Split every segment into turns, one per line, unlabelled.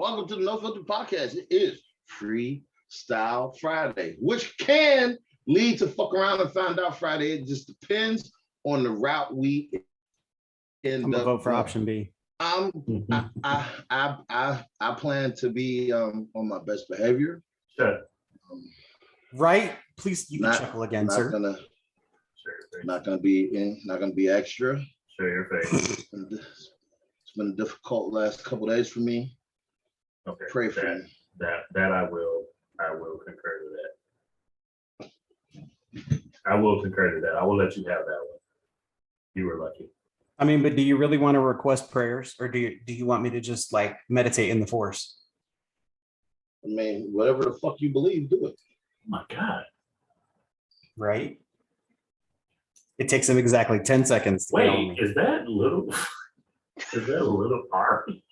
welcome to the No Filter Podcast. It is Freestyle Friday, which can lead to fuck around and find out Friday. It just depends on the route we end up.
I'm gonna vote for option B.
I plan to be on my best behavior.
Sure.
Right? Please, you can chuckle again, sir.
Not gonna be extra.
Show your face.
It's been a difficult last couple of days for me.
Okay.
Pray for me.
That I will concur to that. I will concur to that. I will let you have that one. You were lucky.
I mean, but do you really want to request prayers, or do you want me to just like meditate in the force?
I mean, whatever the fuck you believe, do it.
Oh my God.
Right? It takes him exactly 10 seconds to get on me.
Is that little Ari?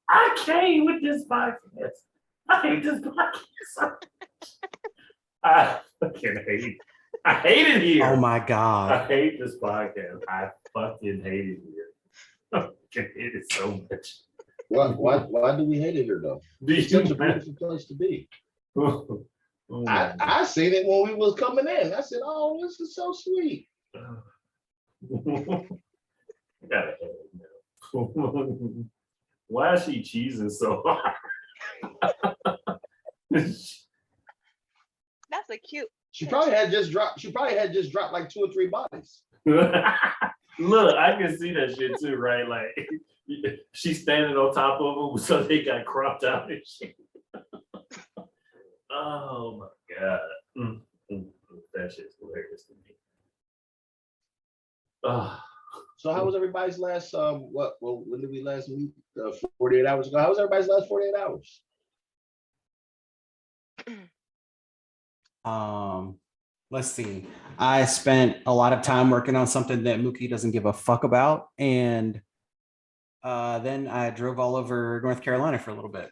I came with this podcast. I hate this podcast. I fucking hate it. I hate it here.
Oh my God.
I hate this podcast. I fucking hate it here. I fucking hate it so much.
Why do we hate it here though? It's such a beautiful place to be. I seen it when we was coming in. I said, "Oh, this is so sweet."
Gotta hate it now. Why is she cheesing so hard?
That's a cute.
She probably had just dropped like 2 or 3 bodies.
Look, I can see that shit too, right? Like she's standing on top of them, so they got cropped out and shit. Oh my God. That shit's hilarious to me.
So how was everybody's last when did we last meet? 48 hours ago. How was everybody's last 48 hours?
Let's see. I spent a lot of time working on something that Mookie doesn't give a fuck about, and then I drove all over North Carolina for a little bit,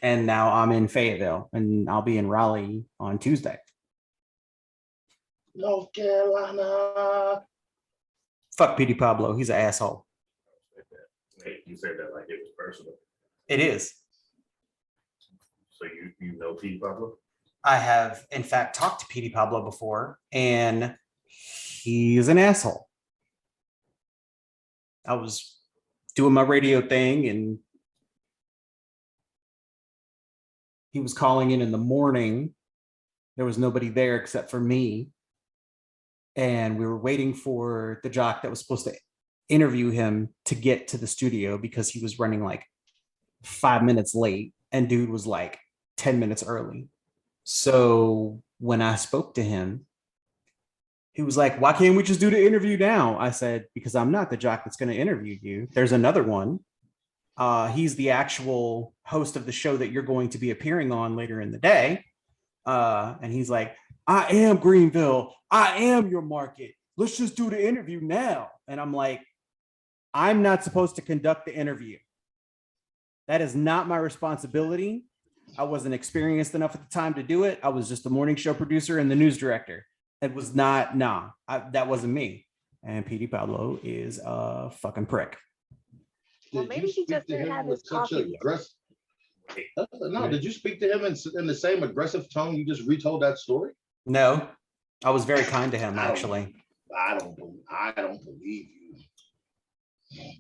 and now I'm in Fayetteville, and I'll be in Raleigh on Tuesday.
North Carolina.
Fuck Petey Pablo. He's an asshole.
Wait, you said that like it was personal.
It is.
So you know Petey Pablo?
I have, in fact, talked to Petey Pablo before, and he's an asshole. I was doing my radio thing, and he was calling in the morning. There was nobody there except for me. And we were waiting for the jock that was supposed to interview him to get to the studio because he was running like 5 minutes late, and dude was like 10 minutes early. So when I spoke to him, he was like, "Why can't we just do the interview now?" I said, "Because I'm not the jock that's going to interview you. There's another one. He's the actual host of the show that you're going to be appearing on later in the day." And he's like, "I am Greenville. I am your market. Let's just do the interview now." And I'm like, "I'm not supposed to conduct the interview. That is not my responsibility. I wasn't experienced enough at the time to do it. I was just the morning show producer and the news director. It was not, that wasn't me." And Petey Pablo is a fucking prick.
Well, maybe he just didn't have his coffee yet.
No, did you speak to him in the same aggressive tone you just retold that story?
No, I was very kind to him, actually.
I don't believe you.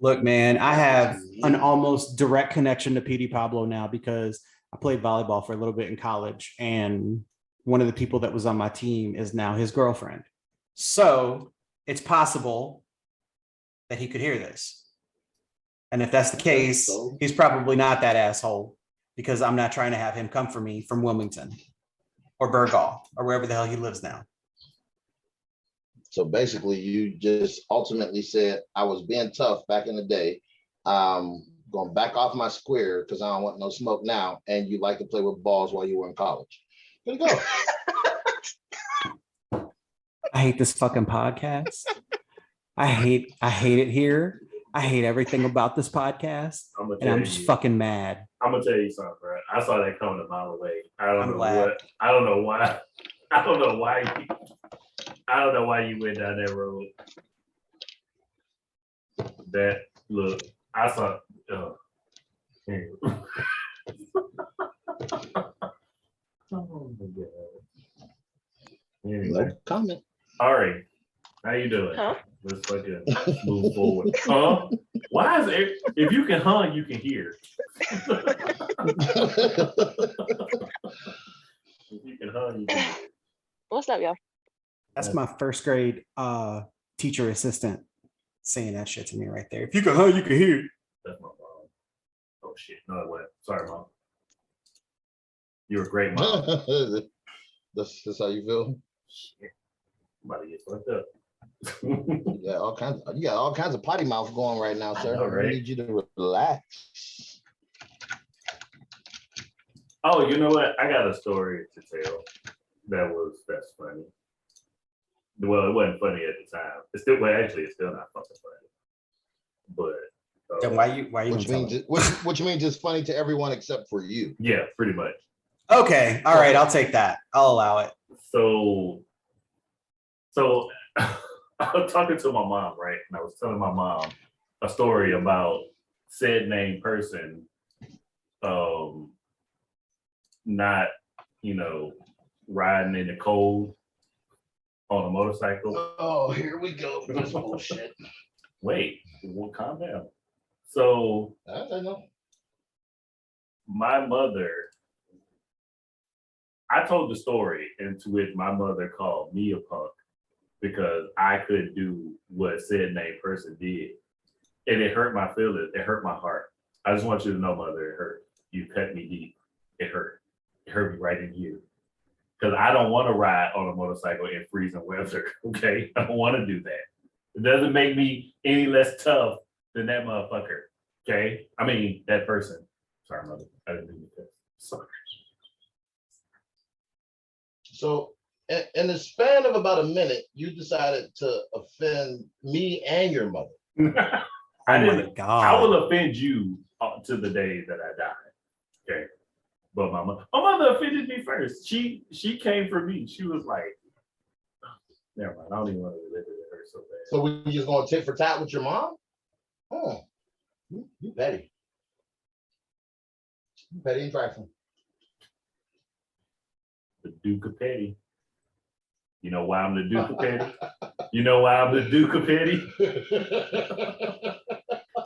Look, man, I have an almost direct connection to Petey Pablo now because I played volleyball for a little bit in college, and one of the people that was on my team is now his girlfriend. So it's possible that he could hear this. And if that's the case, he's probably not that asshole, because I'm not trying to have him come for me from Wilmington or Burgaw or wherever the hell he lives now.
So basically, you just ultimately said, "I was being tough back in the day. Going back off my square because I don't want no smoke now. And you like to play with balls while you were in college." Good to go.
I hate this fucking podcast. I hate it here. I hate everything about this podcast, and I'm just fucking mad.
I'm gonna tell you something, bro. I saw that coming a mile away. I don't know why. I don't know why you went down that road. I saw. Oh my God. Anyway.
No comment.
All right. How you doing?
Huh?
Let's fucking move forward. Huh? Why is it? If you can hunt, you can hear. If you can hunt, you can hear.
What's up, y'all?
That's my first grade teacher assistant saying that shit to me right there. If you can hunt, you can hear.
That's my mom. Oh shit. No, it went. Sorry, mom. You're a great mom.
That's how you feel.
Shit. I'm about to get fucked up.
You got all kinds of potty mouth going right now, sir.
know, right?
I need you to relax.
Oh, you know what? I got a story to tell. That's funny. Well, it wasn't funny at the time. It's still not fucking funny. But
Then why you
Which means it's funny to everyone except for you.
yeah, pretty much.
Okay, all right, I'll take that. I'll allow it.
So I was talking to my mom, right? And I was telling my mom a story about said named person not, riding in the cold on a motorcycle.
Oh, here we go. This bullshit.
Wait, well, calm down. So
I know.
my mother, I told the story into which my mother called me a punk because I couldn't do what said named person did. And it hurt my feelings. It hurt my heart. I just want you to know, mother, it hurt. You cut me deep. It hurt. It hurt me right in here. Because I don't want to ride on a motorcycle in freezing weather. Okay? I don't want to do that. It doesn't make me any less tough than that motherfucker. Okay? I mean, that person. Sorry, mother. I didn't mean to. Sorry.
So in the span of about a minute, you decided to offend me and your mother.
Oh my God.
I will offend you to the day that I die. Okay. But my mother offended me first. She came for me. She was like, never mind. I don't even want to live with her so bad.
So we just going tit for tat with your mom? Oh, you petty. You petty and trifling.
The Duke of Petty. You know why I'm the Duke of Petty? You know why I'm the Duke of Petty?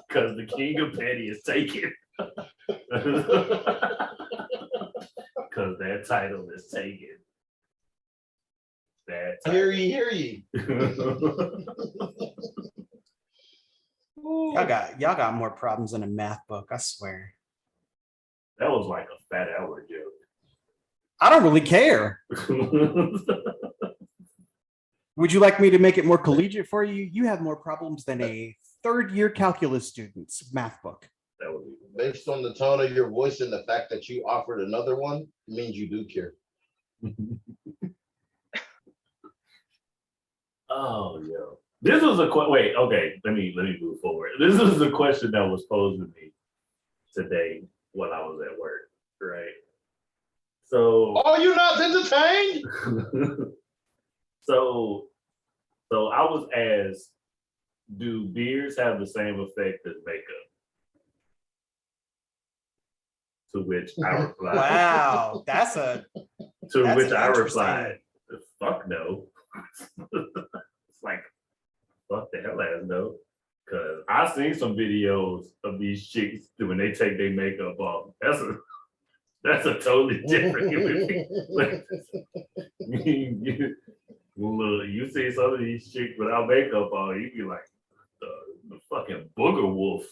Because the King of Petty is taken. Because that title is taken.
Hear ye.
Y'all got more problems than a math book, I swear.
That was like a fat hour joke.
I don't really care. Would you like me to make it more collegiate for you? You have more problems than a third-year calculus student's math book.
That would be
Based on the tone of your voice and the fact that you offered another one, it means you do care.
Oh, yo. This was a wait, okay, let me move forward. This was a question that was posed to me today when I was at work, right? So
are you not entertained?
So I was asked, do beards have the same effect as makeup? To which I replied.
Wow, that's
I replied, fuck no. It's like, fuck the hell ass no. Cause I've seen some videos of these chicks when they take their makeup off. That's a totally different human being. Look, you see some of these chicks without makeup on, you be like, the fucking booger wolf.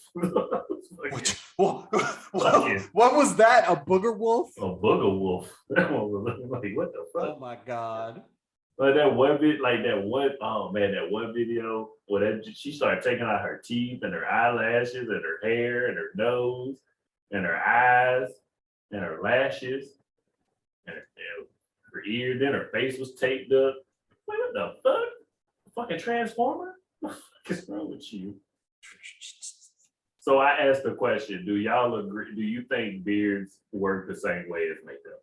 What was that? A booger wolf?
A booger wolf. That one was like, what the fuck?
Oh my God.
But that one video where she started taking out her teeth and her eyelashes and her hair and her nose and her eyes and her lashes and her ear, then her face was taped up. Wait, what the fuck? Fucking Transformer? What the fuck is wrong with you? So I asked the question, do y'all agree? Do you think beards work the same way as makeup?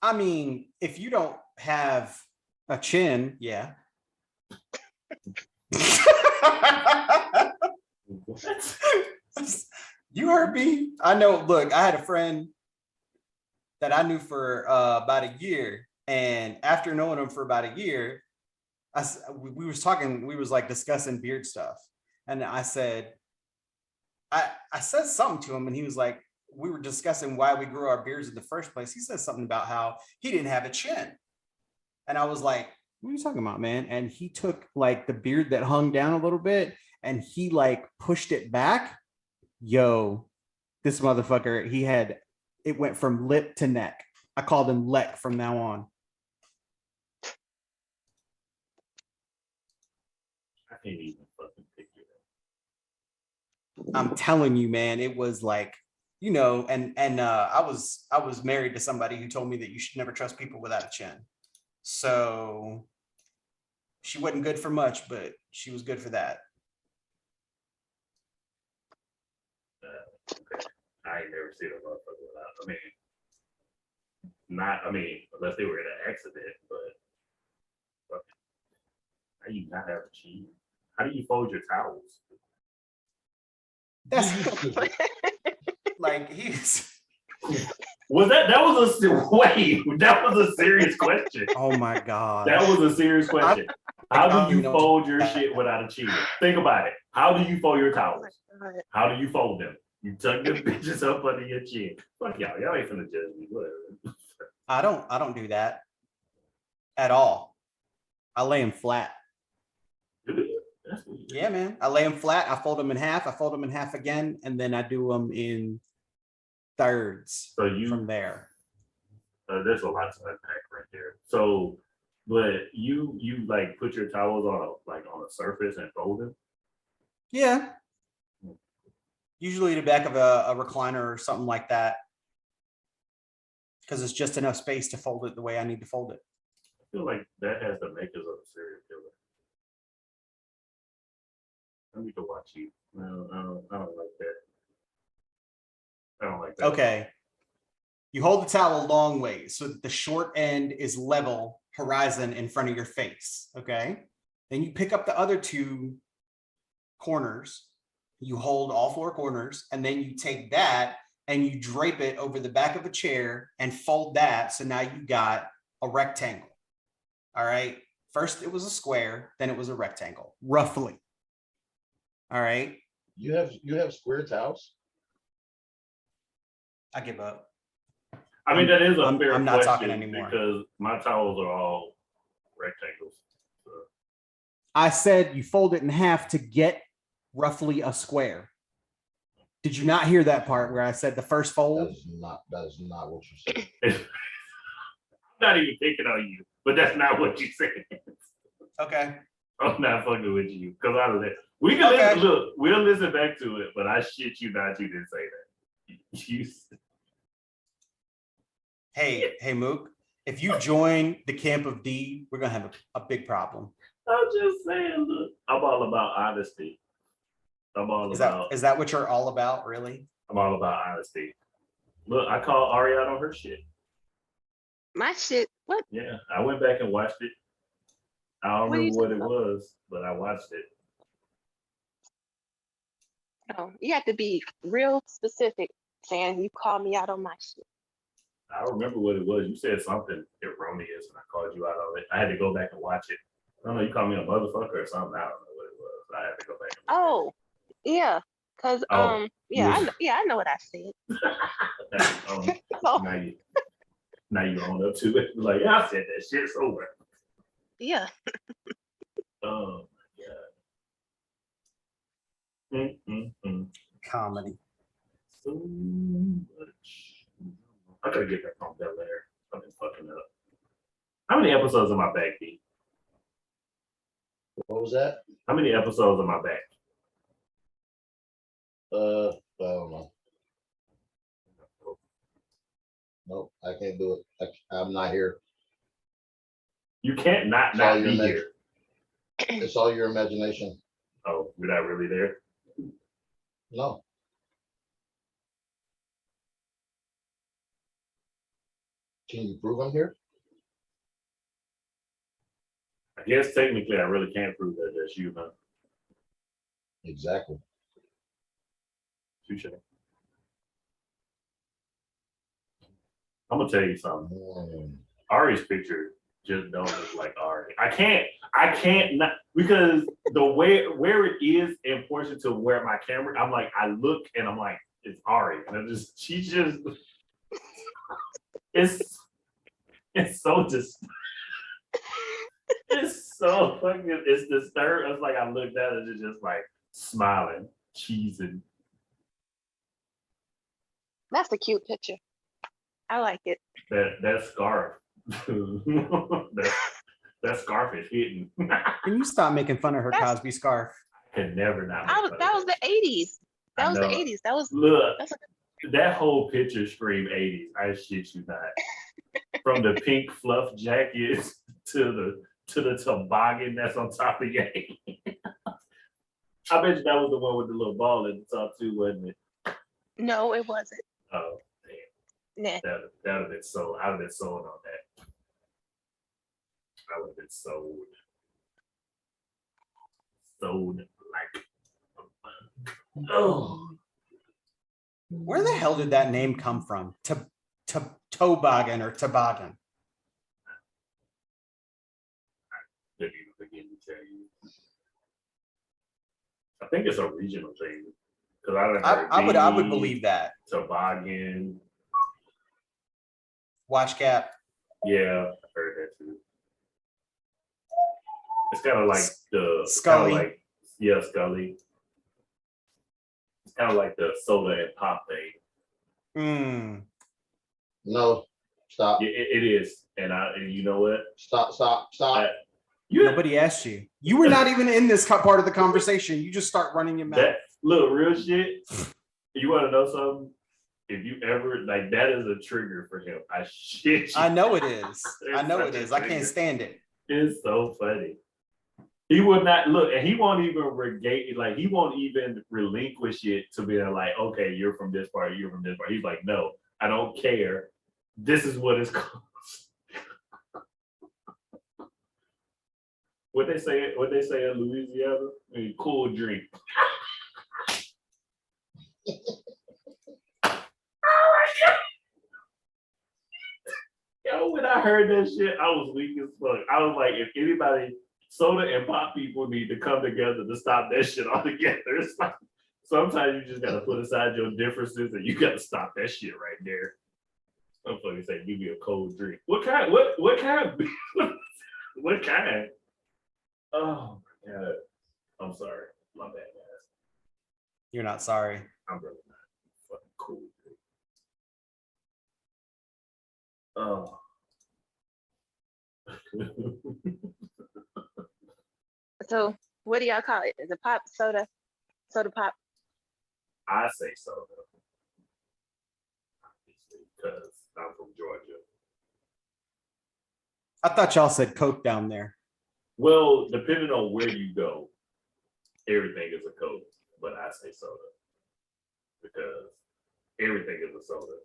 I mean, if you don't have a chin, yeah.
What?
heard me. I know. Look, I had a friend that I knew for about a year, and after knowing him for about a year, we was talking. We was like discussing beard stuff, and I said something to him, and he was like, we were discussing why we grew our beards in the first place. He said something about how he didn't have a chin, and I was like, what are you talking about, man? And he took like the beard that hung down a little bit, and he like pushed it back. Yo, this motherfucker, it went from lip to neck. I called him Leck from now on.
I can't even fucking picture that.
I'm telling you, man, it was like, you know, and I was married to somebody who told me that you should never trust people without a chin. So she wasn't good for much, but she was good for that.
I ain't never seen a motherfucker without. Unless they were in an accident, but how do you not have a chin? How do you fold your towels?
That's like he's.
That was a serious question.
Oh my God.
That was a serious question. How do you fold your shit without a chin? Think about it. How do you fold your towels? How do you fold them? You tuck them bitches up under your chin. Fuck y'all. Y'all ain't finna judge me. Whatever.
I don't do that at all. I lay them flat. Yeah, man. I lay them flat. I fold them in half. I fold them in half again, and then I do them in thirds.
So you
from there.
There's a lot to unpack right there. So, but you like put your towels on a surface and fold them.
Yeah. Usually the back of a recliner or something like that, because it's just enough space to fold it the way I need to fold it.
I feel like that has the makers of a serial killer. I need to watch you. I don't like that. I don't like that.
Okay. You hold the towel long ways so that the short end is level horizon in front of your face. Okay. Then you pick up the other two corners. You hold all four corners, and then you take that and you drape it over the back of a chair and fold that. So now you got a rectangle. All right. First it was a square, then it was a rectangle, roughly. All right.
You have square towels?
I give up.
I mean, that is a fair
I'm not
question
talking anymore
because my towels are all rectangles. So.
I said you fold it in half to get roughly a square. Did you not hear that part where I said the first fold?
That is not what you said.
I'm not even picking on you, but that's not what you said.
Okay.
I'm not fucking with you because we can listen. Look, we'll listen back to it, but I shit you not. You didn't say that.
Hey, Mook. If you join the camp of D, we're gonna have a big problem.
I'm just saying. Look, I'm all about honesty.
Is that what you're all about, really?
I'm all about honesty. Look, I called Ariana on her shit.
My shit. What?
Yeah, I went back and watched it. I don't remember what it was, but I watched it.
No, you have to be real specific saying you called me out on my shit.
I don't remember what it was. You said something erroneous and I called you out on it. I had to go back and watch it. I don't know, you called me a motherfucker or something. I don't know what it was. I had to go back and
watch it. Yeah. Cause I know what I said.
Now you own up to it. Like, yeah, I said that shit. It's over.
Yeah.
Oh my god.
Comedy.
So much. I gotta get back on Bel Air. I've been fucking up. How many episodes am I back, D?
What was that?
How many episodes am I back?
I don't know. Nope, I can't do it. I'm not here.
You can't not be here.
It's all your imagination.
Oh, you're not really there?
No. Can you prove I'm here?
I guess technically I really can't prove that that's you, huh?
Exactly.
Touche. I'm gonna tell you something. Ari's picture just don't look like Ari. I can't not because the way where it is in portion to where my camera, I'm like, I look and I'm like, it's Ari. And she just it's so just it's so fucking it's disturbed. It's like I looked at it and it's just like smiling, cheesing.
That's a cute picture. I like it.
That scarf. that scarf is hidden.
Can you stop making fun of her Cosby scarf?
Can never not.
That was the 80s. That was the 80s. That was
look. That whole picture screamed 80s. I shit you not. From the pink fluff jacket to the toboggan that's on top of your head. I bet you that was the one with the little ball at the top too, wasn't it?
No, it wasn't.
Oh damn.
Nah.
That would have been sold. I would have been sold on that. I would have been sold. Sold like oh.
Where the hell did that name come from? Toboggan or toboggan?
I didn't even begin to tell you. I think it's a regional thing. Because
I would believe that.
Toboggan.
Watch cap.
Yeah, I heard that too. It's kind of like the
Scully.
Scully. It's kind of like the soda and pop thing.
No, stop.
It is, and you know what?
Stop.
Nobody asked you. You were not even in this part of the conversation. You just start running your mouth.
Look, real shit. You want to know something? If you ever like, that is a trigger for him. I shit.
I know it is. I know it is. I can't stand it.
It's so funny. He would not look, and he won't even he won't even relinquish it to be like, okay, you're from this part, you're from this part. He's like, no, I don't care. This is what it's called. What they say in Louisiana? I mean, cool drink. Oh my God. Yo, when I heard that shit, I was weak as fuck. I was like, if anybody, soda and pop people need to come together to stop that shit altogether. It's like sometimes you just gotta put aside your differences and you gotta stop that shit right there. I'm fucking saying, give me a cold drink. What kind? What kind? What kind? Oh my God. I'm sorry. My bad, guys.
You're not sorry.
I'm really not. Fucking cool. Oh.
So what do y'all call it? Is it pop, soda pop?
I say soda. Because I'm from Georgia.
I thought y'all said Coke down there.
Well, depending on where you go, everything is a Coke, but I say soda because everything is a soda.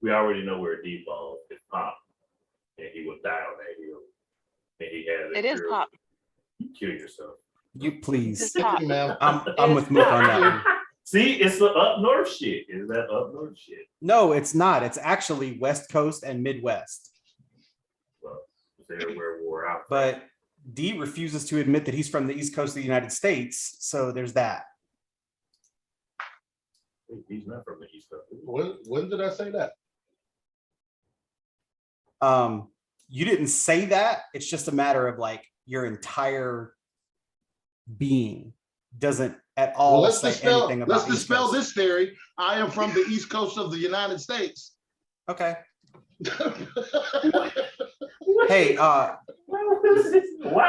We already know where default is pop, and he would die on that hill, and he has it.
It is pop.
You kill yourself.
You please.
It's pop.
I'm with Mook on that one.
See, it's the up north shit. Is that up north shit?
No, it's not. It's actually West Coast and Midwest.
Well, there where we're out.
But D refuses to admit that he's from the East Coast of the United States. So there's that.
He's not from the East Coast.
When did I say that?
You didn't say that. It's just a matter of like your entire being doesn't at all
Well,
say anything about
let's dispel this theory. I am from the East Coast of the United States.
Okay. Hey,
why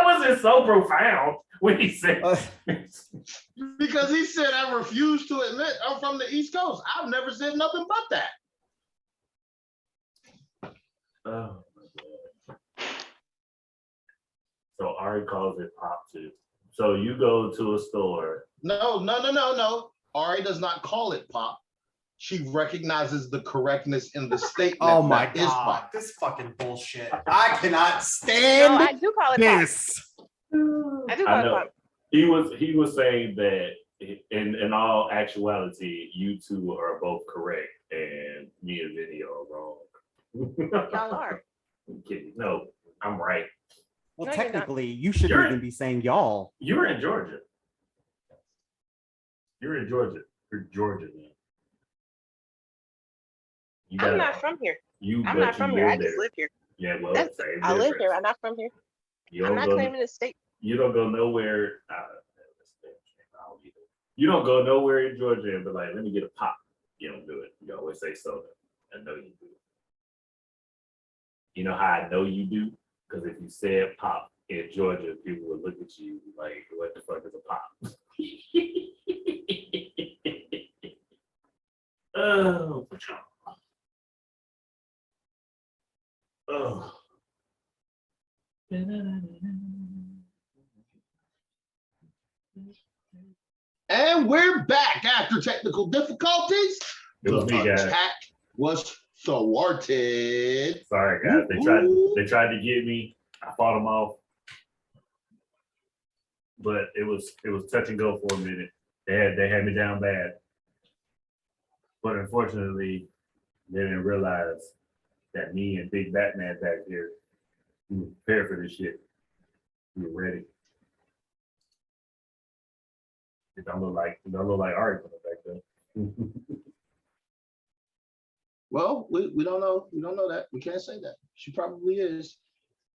was it so profound when he said
because he said I refuse to admit I'm from the East Coast. I've never said nothing but that.
Oh my God. So Ari calls it pop too. So you go to a store.
No. Ari does not call it pop. She recognizes the correctness in the statement.
oh my
that is
God,
pop.
this fucking bullshit. I cannot stand
No, I do call it pop.
this.
I do call it pop.
He was saying that in all actuality, you two are both correct, and me and Vinny are wrong.
Y'all are.
I'm kidding. No, I'm right.
Well,
No, you're not.
technically, you shouldn't
You're-
even be saying y'all.
You're in Georgia. You're in Georgia. You're Georgia, man. You
I'm
gotta-
not from here.
You,
I'm
but
not from
you
here. I
live
just
there.
live here.
Yeah, well,
That's,
same
I live
difference.
here. I'm not from here.
You
I'm
don't
not
go.
claiming the state.
You don't go nowhere. You don't go nowhere in Georgia and be like, let me get a pop. You don't do it. You always say soda. I know you do. You know how I know you do? Because if you said pop in Georgia, people would look at you like, what the fuck is a pop? Oh, oh.
And we're back after technical difficulties.
It was me,
The
guys.
attack was thwarted.
Sorry, guys. They tried to get me. I fought them off. But it was touch and go for a minute. They had me down bad. But unfortunately, they didn't realize that me and Big Batman back here, we were prepared for this shit. We were ready. It don't look like Ari coming back though.
Well, we don't know. We don't know that. We can't say that. She probably is.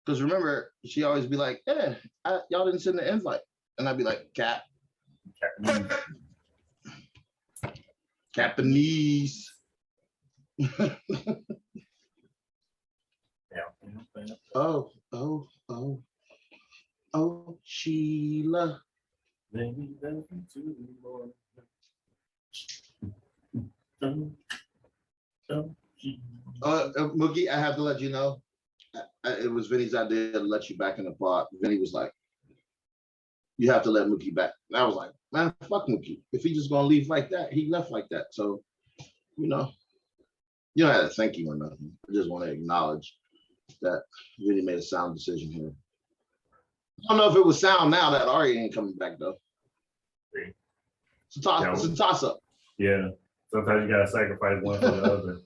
Because remember, she always be like, yeah, y'all didn't send the invite. And I'd be like, Japanese. Oh, Sheila. Mookie, I have to let you know, it was Vinny's idea to let you back in the pod. Vinny was like, you have to let Mookie back. And I was like, man, fuck Mookie. If he just gonna leave like that, he left like that. So, you don't have to thank him or nothing. I just want to acknowledge that Vinny made a sound decision here. I don't know if it was sound now that Ari ain't coming back though. It's a toss up.
Yeah. Sometimes you gotta sacrifice one for the other.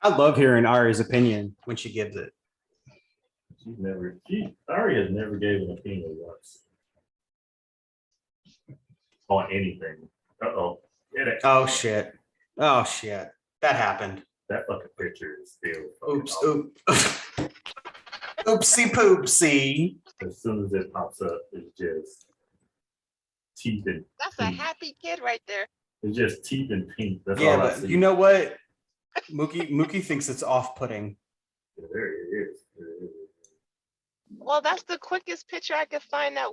I love hearing Ari's opinion when she gives it.
Ari has never gave an opinion once on anything. Uh-oh. Yeah,
Oh shit. Oh shit. That happened.
that fucking picture is still
Oops.
awful.
Oops. Oopsie poopsie.
As soon as it pops up, it's just teeth and
That's a
pink.
happy kid right there.
It's just teeth and pink. That's
Yeah,
all I
but
see.
you know what? Mookie thinks it's off-putting.
Yeah, there it is.
Well, that's the quickest picture I could find that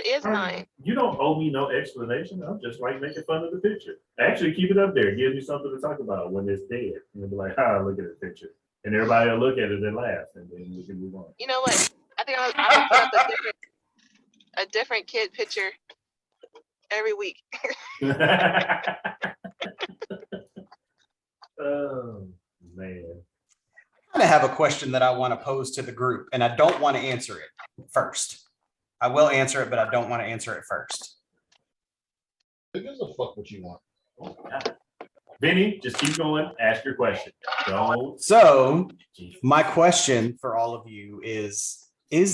is mine.
You don't owe me no explanation. I'm just like making fun of the picture. Actually, keep it up there. Give me something to talk about when it's dead. And they'll be like, look at the picture. And everybody will look at it and laugh. And then we can move on.
You know what? I think I would put up a different kid picture every week.
Oh, man.
I have a question that I want to pose to the group, and I don't want to answer it first. I will answer it, but I don't want to answer it first.
Who gives a fuck what you want?
Oh, God. Vinny, just keep going. Ask your question. Don't.
So my question for all of you is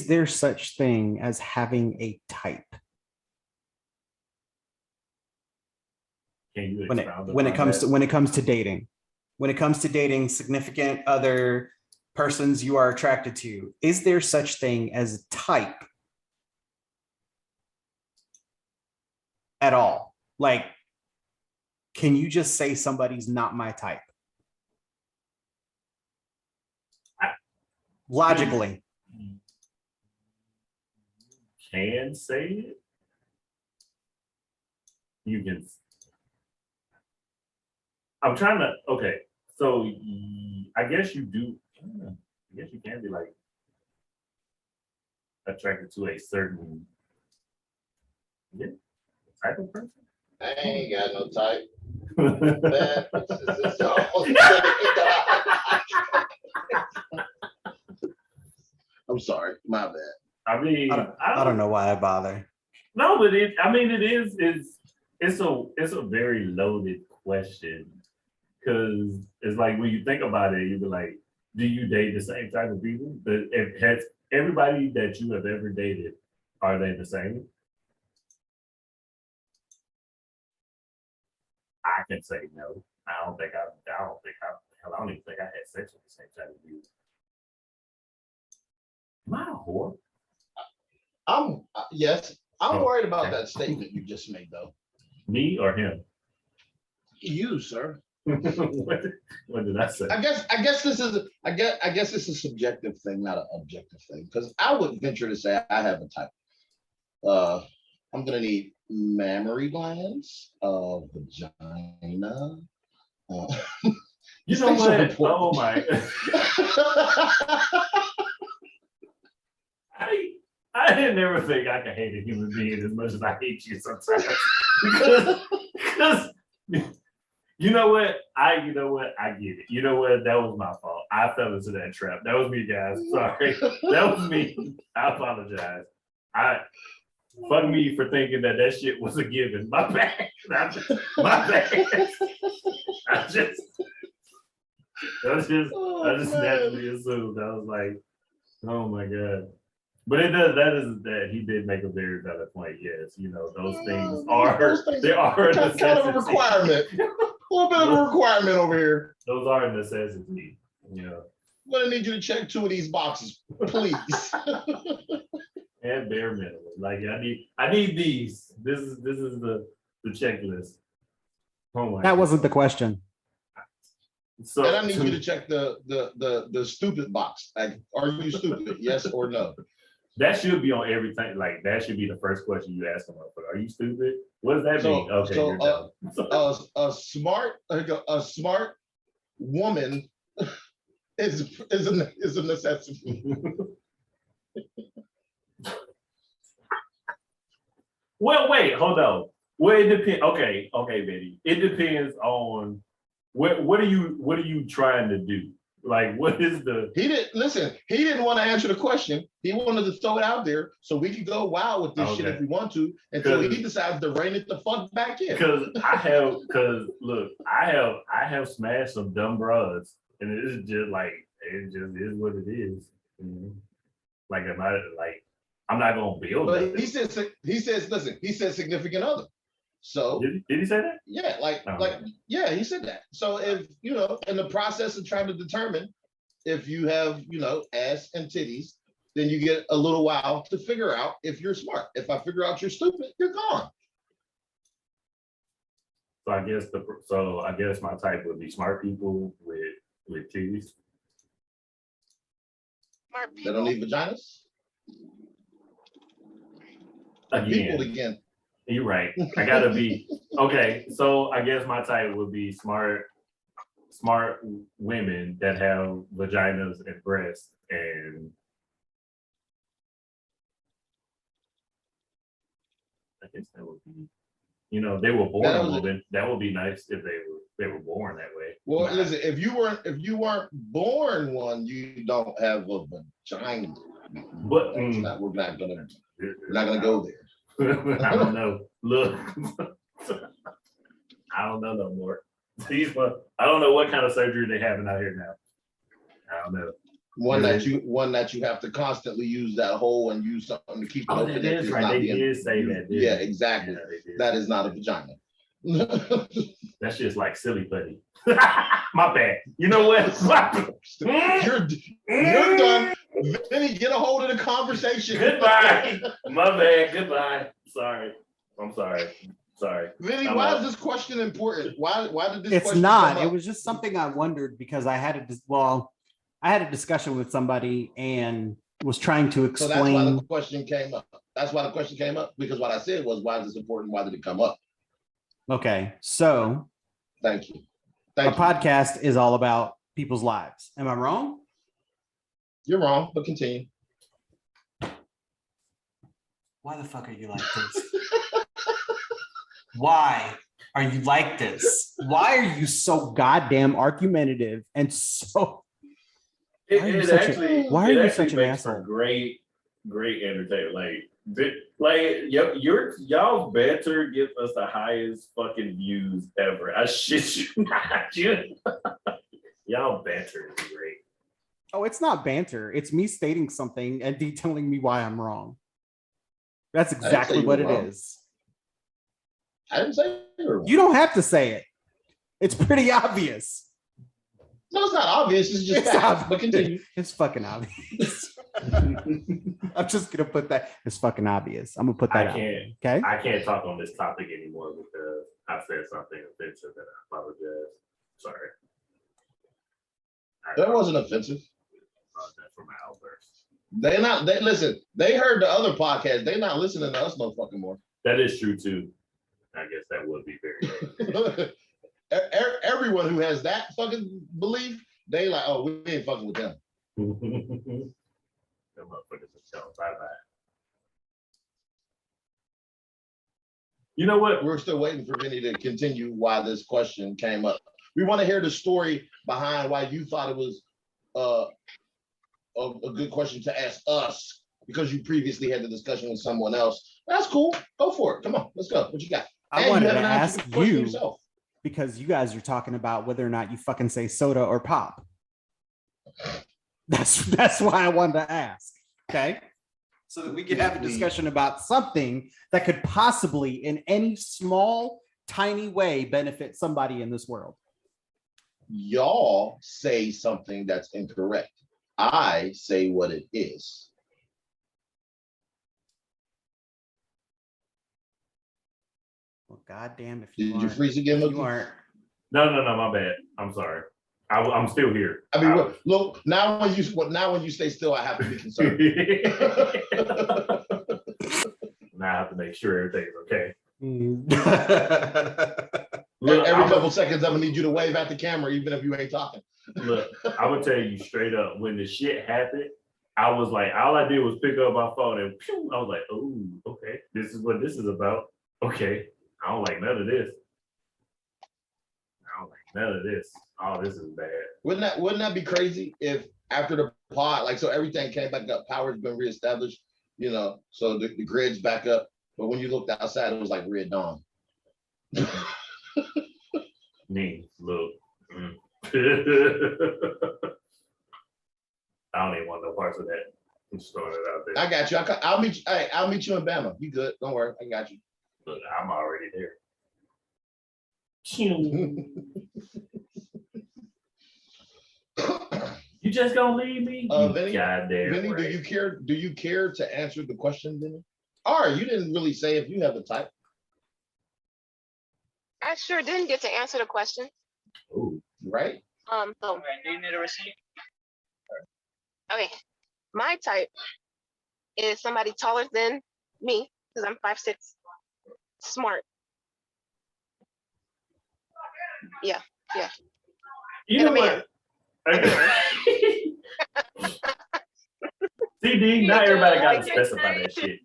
there such thing as having a type
Can you
when
expound
it comes to dating? When it comes to dating significant other persons you are attracted to, is there such thing as a type at all? Like, can you just say somebody's not my type? Logically.
Can say it. You can. I'm trying to. Okay, so I guess you do. I guess you can be like attracted to a certain type of person.
I ain't got no type. I'm sorry, my bad.
I mean,
I don't know why I bother.
No, but it's a very loaded question because it's like when you think about it, you be like, do you date the same type of people? Has everybody that you have ever dated, are they the same? I can say no. I don't even think I had sex with the same type of people. Am I a whore?
Yes, I'm
Oh,
worried about
okay.
that statement you just made, though.
Me or him?
You, sir.
what did I say?
I guess this is a subjective thing, not an objective thing. Because I would venture to say I have a type. I'm gonna need mammary glands, vagina.
You know what? Oh my! I didn't ever think I could hate a human being as much as I hate you sometimes. because you know what? I get it. You know what? That was my fault. I fell into that trap. That was me, guys. Sorry. That was me. I apologize. Fuck me for thinking that shit was a given. My bad. My bad. I just naturally assumed. I was like, oh my God. But that he did make a very valid point. Yes, those things are a necessity.
Kind of a requirement. A little bit of a requirement over here.
Those are a necessity.
I'm gonna need you to check 2 of these boxes, please.
And bare minimum. Like I need these. This is the checklist. Oh my
That
God.
wasn't the question.
So
And I need you to check the stupid box. Like, are you stupid? Yes or no?
that should be on everything. Like that should be the first question you ask them. Are you stupid? What does that mean? Okay, you're dumb.
A smart woman is a necessity.
Well, wait, hold on. Well, it depends. Okay, Betty. It depends on what are you trying to do? Like, what is the?
He didn't want to answer the question. He wanted to throw it out there so we could go wild with this shit if we want to until he decides to rein it the fuck back in.
Look, I have smashed some dumb bras, and it just is what it is. Like, I'm not gonna build.
But he said significant other. So
did he say that?
Yeah, yeah, he said that. So if in the process of trying to determine if you have ass and titties, then you get a little while to figure out if you're smart. If I figure out you're stupid, you're gone.
So I guess my type would be smart people with titties.
Smart
They
people.
don't need vaginas. Again.
You're right. I gotta be okay. So I guess my type would be smart women that have vaginas and breasts, and I guess that would be, they were born a woman. That would be nice if they were born that way.
Well, listen, if you weren't born one, you don't have a vagina.
But
we're not gonna go there.
I don't know. Look, I don't know no more. I don't know what kind of surgery they having out here now. I don't know.
One that you have to constantly use that hole and use something to keep it open.
That is right. They did say that.
Yeah, exactly. Yeah, that is not a vagina.
That's just like silly putty. My bad. You know what?
You're done. Vinny, get a hold of the conversation.
Goodbye. My bad. Goodbye. Sorry. I'm sorry.
Vinny, why is this question important? Why did this
it's
question
not.
come up?
It was just something I wondered because I had a discussion with somebody and was trying to explain.
So that's why the question came up. Because what I said was, why is this important? Why did it come up?
Okay. So
thank you.
Our podcast is all about people's lives. Am I wrong?
You're wrong, but continue.
Why the fuck are you like this? Why are you like this? Why are you so goddamn argumentative and so?
Why are you such an asshole?
Great
entertainment. Like Like, yep, y'all banter gives us the highest fucking views ever. I shit you not, you. Y'all banter is great.
Oh, it's not banter. It's me stating something and detailing me why I'm wrong. That's exactly
you
what
were
it
wrong.
is.
I didn't say you were wrong.
You don't have to say it. It's pretty obvious.
No, it's not obvious. It's just
It's
facts.
obvious.
But continue.
It's fucking obvious. I'm just gonna put that. It's fucking obvious. I'm gonna put that out. Okay.
I can't talk on this topic anymore because I said something offensive and I apologize. Sorry.
That wasn't offensive.
For my outburst.
They listen, they heard the other podcast. They're not listening to us no fucking more.
That is true too. I guess that would be very
Everyone who has that fucking belief, they like, oh, we ain't fucking with them.
Them motherfuckers are telling bye-bye. You know what?
We're still waiting for Vinny to continue why this question came up. We want to hear the story behind why you thought it was a good question to ask us because you previously had the discussion with someone else. That's cool. Go for it. Come on, let's go. What you got?
I wanted to
haven't answered
ask
the question
you
yourself.
because you guys are talking about whether or not you fucking say soda or pop. That's why I wanted to ask. Okay. So that we could have a discussion about something that could possibly, in any small, tiny way, benefit somebody in this world.
Y'all say something that's incorrect. I say what it is.
Well, goddamn, if
Did you freeze again?
if you aren't.
No, my bad. I'm sorry. I'm still here.
I mean, look, now when you stay still, I have to be concerned.
Now I have to make sure everything's okay.
Look, every couple seconds, I'm gonna need you to wave at the camera, even if you ain't talking.
Look, I would tell you straight up, when the shit happened, I was like, all I did was pick up my phone and pew, I was like, oh, okay, this is what this is about. Okay, I don't like none of this. I don't like none of this. Oh, this is bad.
Wouldn't that be crazy if after the pod, like, so everything came back up, power's been reestablished, you know, so the grid's back up, but when you looked outside, it was like red dawn.
Me, look. I don't even want no parts of that. I'm just throwing it out there.
I got you. I'll meet you in Bama. You good? Don't worry. I got you.
Look, I'm already there. You just gonna leave me?
Vinny,
goddamn
Vinny,
right.
do you care to answer the question, Vinny? Or you didn't really say if you have a type.
I sure didn't get to answer the question.
Ooh, right?
So
Do you need a receipt?
okay, my type is somebody taller than me because I'm 5'6", smart. Yeah.
You
And
know
a man.
what? CD, not everybody got to specify that shit.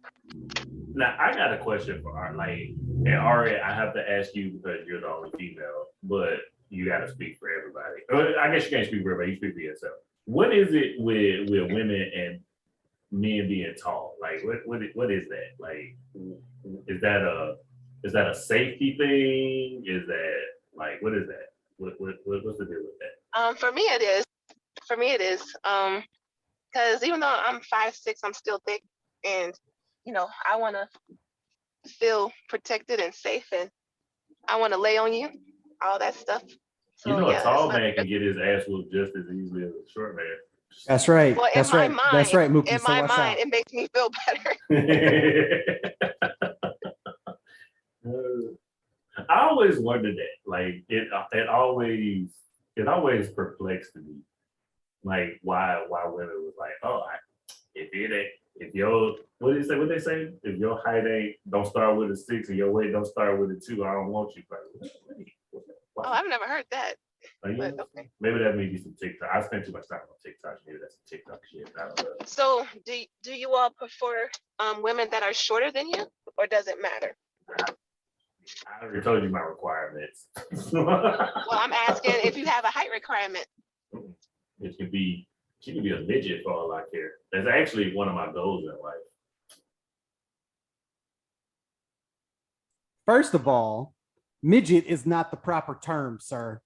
Now, I got a question for Art. Like, and Ari, I have to ask you because you're the only female, but you got to speak for everybody. I guess you can't speak for everybody. You speak for yourself. What is it with women and men being tall? Like, what is that? Like, is that a safety thing? Is that like what is that? What's the deal with that?
For me it is. Because even though I'm 5'6", I'm still thick, and I want to feel protected and safe, and I want to lay on you, all that stuff. So,
a tall man can get his ass whooped just as easily as a short man.
That's right.
Well,
That's right. That's right, Mookie.
In
So
my
watch
mind,
out.
it makes me feel better.
I always wondered that. Like it always perplexed me. Like why women was like, oh, if your what they say? If your height ain't don't start with a 6 and your weight don't start with a 2, I don't want you.
Oh, I've never heard that. But, okay.
Maybe that may be some TikTok. I spend too much time on TikTok. Maybe that's some TikTok shit. I don't know.
So do you all prefer women that are shorter than you, or does it matter?
I already told you my requirements.
Well, I'm asking if you have a height requirement.
She could be a midget for all I care. That's actually one of my goals in life.
First of all, midget is not the proper term, sir.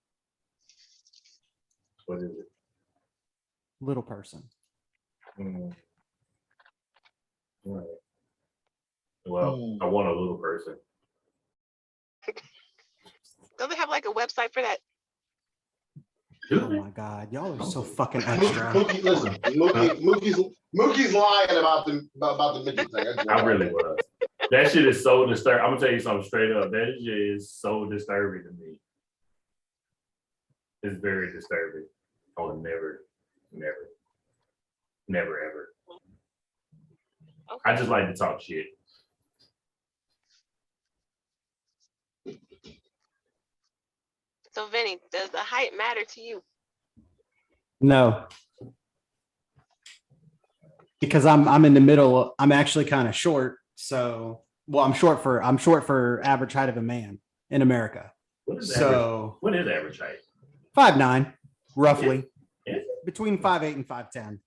What is it?
Little person.
Mm. Right. Well, I want a little person.
Don't they have like a website for that?
Oh my God, y'all are so fucking
Mookie,
extra.
Mookie, listen, Mookie's lying about the midget thing.
I really was. That shit is so disturbing. I'm gonna tell you something straight up. That shit is so disturbing to me. It's very disturbing. I would never, ever.
Okay.
I just like to talk shit.
So Vinny, does the height matter to you?
No. Because I'm in the middle. I'm actually kind of short. So, well, I'm short for average height of a man in America.
What is average height?
5'9", roughly.
Is it?
Between 5'8" and 5'10".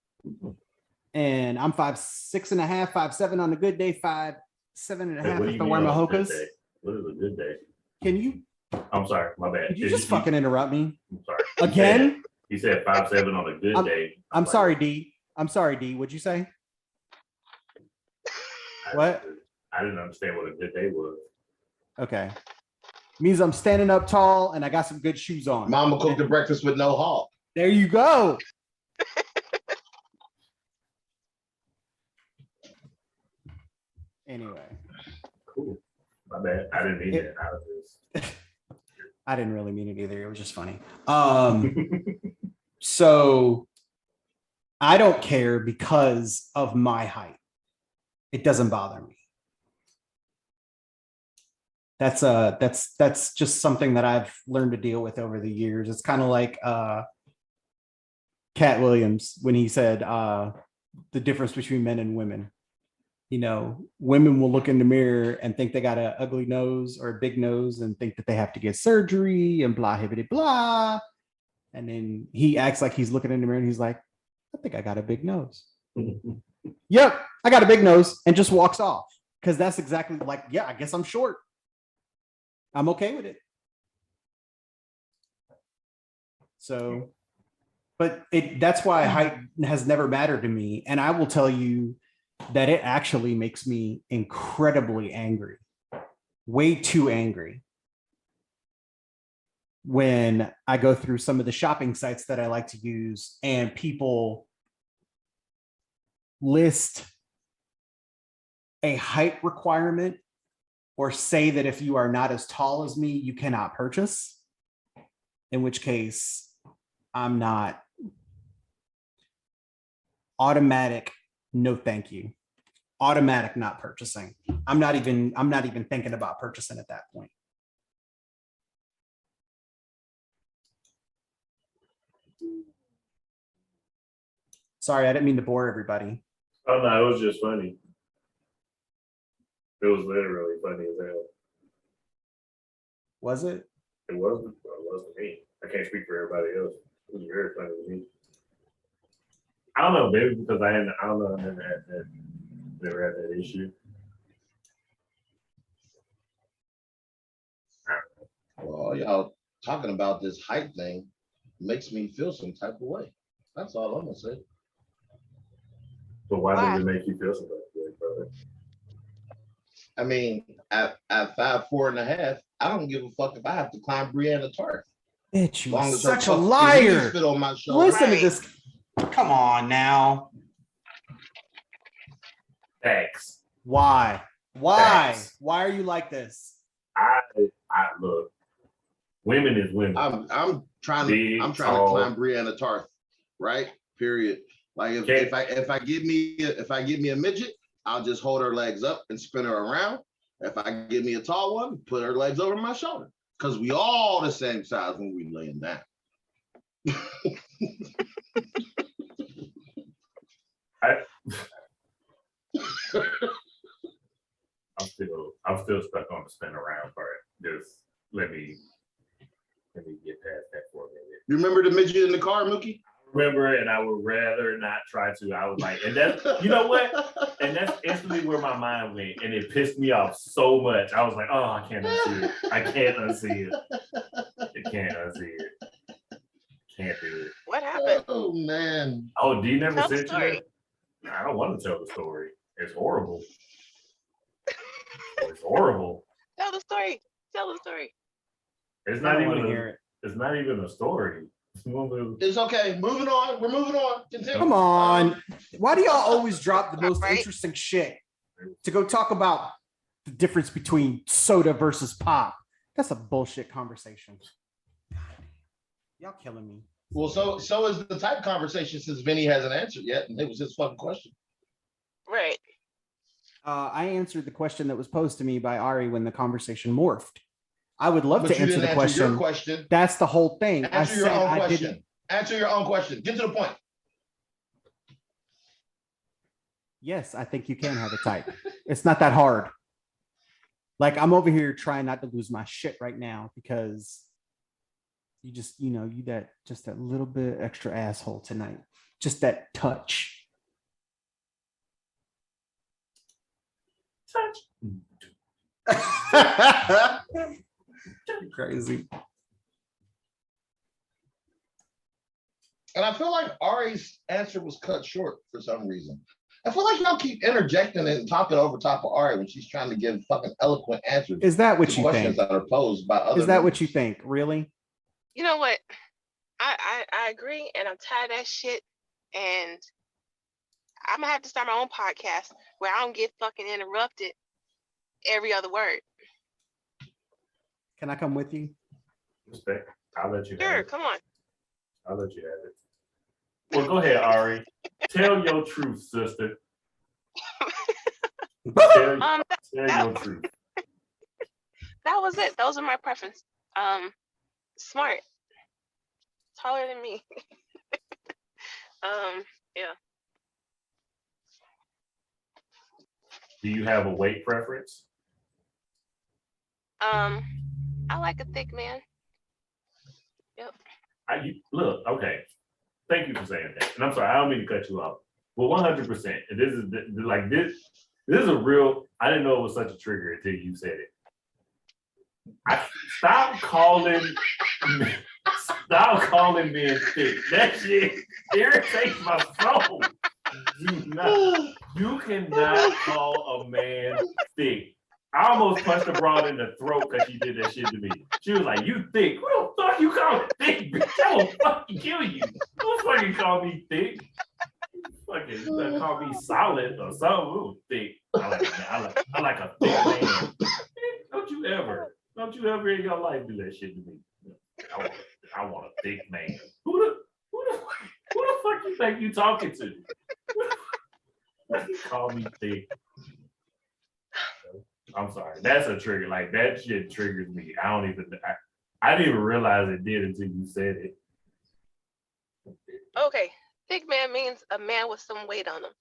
And I'm 5'6.5", 5'7" on a good day, 5'7.5" if I wear my hokas.
What is a good day?
Can you?
I'm sorry, my bad.
Did you just fucking interrupt me?
I'm sorry.
Again?
He said 5'7" on a good day.
I'm sorry, D. I'm sorry, D. What'd you say? What?
I didn't understand what a good day was.
Okay. Means I'm standing up tall and I got some good shoes on.
Mama cooked the breakfast with no hog.
There you go. Anyway.
Cool. My bad. I didn't mean that out of this.
I didn't really mean it either. It was just funny. So I don't care because of my height. It doesn't bother me. That's just something that I've learned to deal with over the years. It's kind of like Cat Williams when he said the difference between men and women. You know, women will look in the mirror and think they got an ugly nose or a big nose and think that they have to get surgery and blah, hibbity, blah. And then he acts like he's looking in the mirror and he's like, I think I got a big nose. Yep, I got a big nose, and just walks off. Because that's exactly like, yeah, I guess I'm short. I'm okay with it. So, but that's why height has never mattered to me. And I will tell you that it actually makes me incredibly angry, way too angry, when I go through some of the shopping sites that I like to use and people list a height requirement or say that if you are not as tall as me, you cannot purchase, in which case I'm not. Automatic, no thank you. Automatic not purchasing. I'm not even thinking about purchasing at that point. Sorry, I didn't mean to bore everybody.
Oh no, it was just funny. It was literally funny as hell.
Was it?
It wasn't me. I can't speak for everybody else. It was very funny to me. I don't know, maybe because I don't know, I never had that issue.
Well, y'all talking about this height thing makes me feel some type of way. That's all I'm gonna say.
But why does it make you feel so good, brother?
I mean, at 5'4.5", I don't give a fuck if I have to climb Brianna Tarth.
Bitch, you are
as
such
her
a liar.
fit on my shoulder.
Listen to this. Come on now.
Thanks.
Why?
Facts.
Why are you like this?
I look. Women is women.
I'm trying
Big,
to
tall.
climb Brianna Tarth, right? Period. Like if I give me a midget, I'll just hold her legs up and spin her around. If I give me a tall one, put her legs over my shoulder. Because we all the same size when we laying down.
I'm still stuck on the spin around part. Just let me get past that for a minute.
You remember the midget in the car, Mookie?
I remember, and I would rather not try to. I was like, and that's, you know what? And that's instantly where my mind went, and it pissed me off so much. I was like, oh, I can't unsee it. I can't unsee it. I can't unsee it. Can't do it.
What happened?
Oh man.
Oh, D never
Tell the
sent you
story.
that? I don't want to tell the story. It's horrible. It's horrible.
Tell the story. Tell the story.
It's
I
not
don't want
even
to
a,
hear it.
it's not even a story.
It's okay. Moving on. We're moving on. Continue.
Come on. Why do y'all always drop the most
Right?
interesting shit to go talk about the difference between soda versus pop? That's a bullshit conversation. Y'all killing me.
Well, so is the type conversation since Vinny hasn't answered yet, and it was his fucking question.
Right.
I answered the question that was posed to me by Ari when the conversation morphed. I would love
But
to
you
answer
didn't
the
answer your
question.
question.
That's the whole thing. I
Answer your
said
own
I
question.
didn't.
Answer your own question. Get to the point.
Yes, I think you can have a type. It's not that hard. Like I'm over here trying not to lose my shit right now because you just, you that just that little bit extra asshole tonight. Just that touch. Crazy.
And I feel like Ari's answer was cut short for some reason. I feel like y'all keep interjecting and talking over top of Ari when she's trying to give fucking eloquent answers
Is that what
to
you
questions
think?
that are posed by other
Is that what
members.
you think? Really?
You know what? I agree, and I'm tired of that shit. And I'm gonna have to start my own podcast where I don't get fucking interrupted every other word.
Can I come with you?
Respect. I'll let you have
Sure,
it.
come on.
I'll let you have it. Well, go ahead, Ari. Tell your truth, sister. Tell your truth.
That was it. Those are my preference. Smart, taller than me. Yeah.
Do you have a weight preference?
I like a thick man. Yep.
Look, okay. Thank you for saying that. And I'm sorry, I don't mean to cut you off. Well, 100%. This is like this. This is a real. I didn't know it was such a trigger until you said it. Stop calling men thick. That shit irritates my soul. You cannot call a man thick. I almost punched a broad in the throat because she did that shit to me. She was like, "You thick? Who the fuck you call me thick? Bitch, I will fucking kill you. Don't fucking call me thick. Fucking call me solid or something. Ooh, thick. I like a thick man. Don't you ever in your life do that shit to me? I want a thick man. Who the fuck you think you talking to? You call me thick. I'm sorry. That's a trigger. Like that shit triggers me. I didn't even realize it did until you said it.
Okay. Thick man means a man with some weight on him.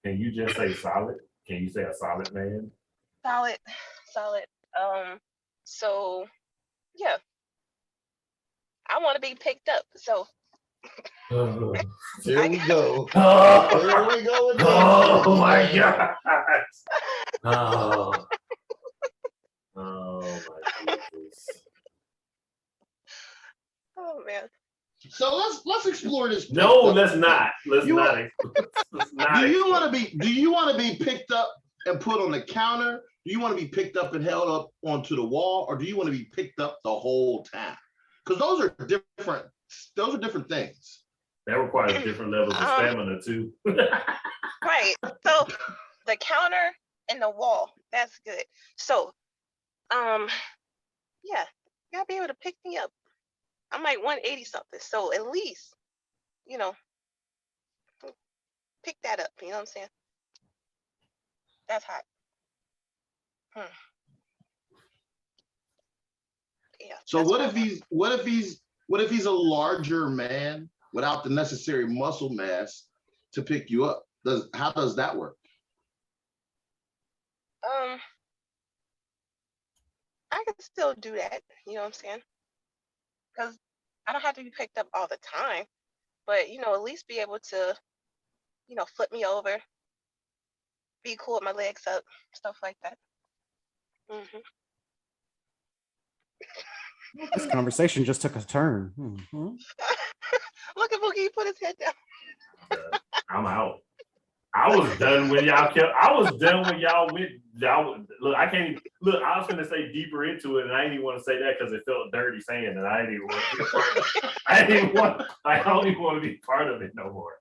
Can you just say solid? Can you say a solid man?
Solid. So yeah. I want to be picked up. So
Here we go.
Oh,
Here we go again.
oh my god. Oh. Oh my goodness.
oh man.
So let's explore this.
No, let's not. Let's
You
not.
want-
Let's not.
Do you want to be picked up and put on the counter? Do you want to be picked up and held up onto the wall, or do you want to be picked up the whole time? Because those are different. Those are different things.
That requires different levels of stamina too.
Right. So the counter and the wall. That's good. So yeah, you gotta be able to pick me up. I'm like 180 something. So at least, pick that up. You know what I'm saying? That's hot. Yeah.
So
that's
what
I
if he's a larger man without the necessary muscle mass to pick you up? How does that work?
I can still do that. You know what I'm saying? Because I don't have to be picked up all the time. but at least be able to, flip me over, be cool with my legs up, stuff like that. Hmm.
This conversation just took a turn. Mhm.
Look at Boogie, he put his head down.
I'm out. I was done when y'all kept. I was done when y'all went. Look, I can't even, look. I was gonna say deeper into it, and I didn't even want to say that because it felt dirty saying it. I didn't even want to be a part of it. I didn't even want. I don't even want to be part of it no more.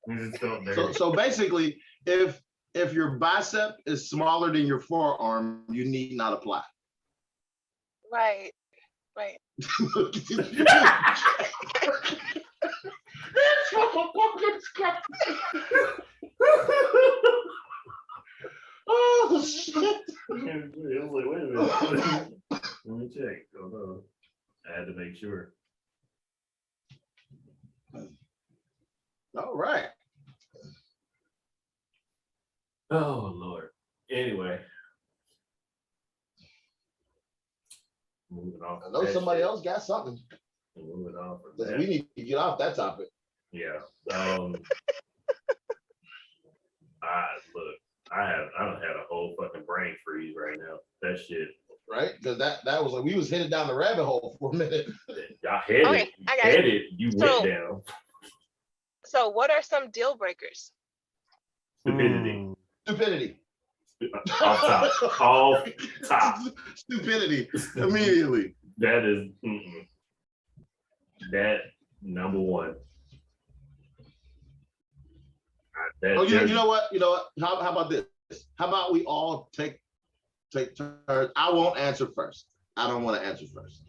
It just felt dirty.
So basically, if your bicep is smaller than your forearm, you need not apply.
Right.
Oh shit!
I was like, wait a minute. Let me check. Hold on. I had to make sure.
All right.
Oh Lord. Anyway. Moving on.
I know somebody else got something.
Moving on from
Because
that.
we need to get off that topic.
Yeah. Look, I don't have a whole fucking brain freeze right now. That shit.
Right? Because that was like we was headed down the rabbit hole for a minute.
Y'all headed,
Okay, I got it.
you
So-
went down.
So what are some deal breakers?
Stupidity.
Stupidity.
Off top. Off top.
Stupidity. Immediately.
That is that number one.
Oh, you know what? How about this? How about we all take turns? I won't answer first. I don't want to answer first.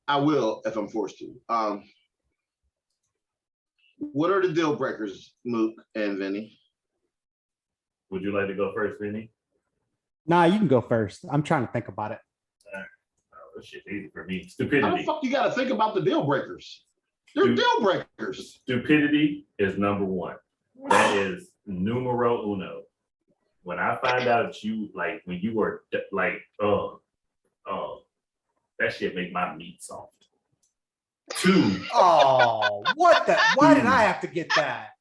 I will if I'm forced to. What are the deal breakers, Mook and Vinny?
Would you like to go first, Vinny?
Nah, you can go first. I'm trying to think about it.
Oh, this shit's easy for me.
How the
Stupidity.
fuck you got to think about the deal breakers? They're
Dude.
deal breakers.
Stupidity is number one. That is numero uno. When I find out that you like when you were like, that shit make my meat soft. Two,
Oh, what the? Why did I have to get that?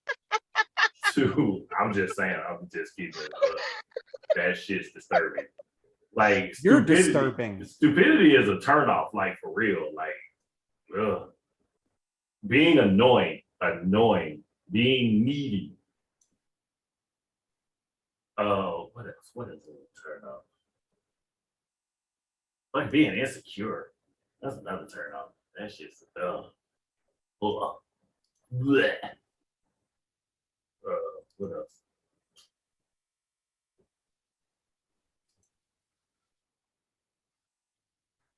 I'm just saying, I'm just keeping it up. That shit's disturbing. Like
You're
stupidity,
disturbing.
Stupidity is a turnoff, like for real. Like, ugh. Being annoying, being needy. What else? What is a turn off? Like being insecure. That's another turn off. That shit's bleh. What else?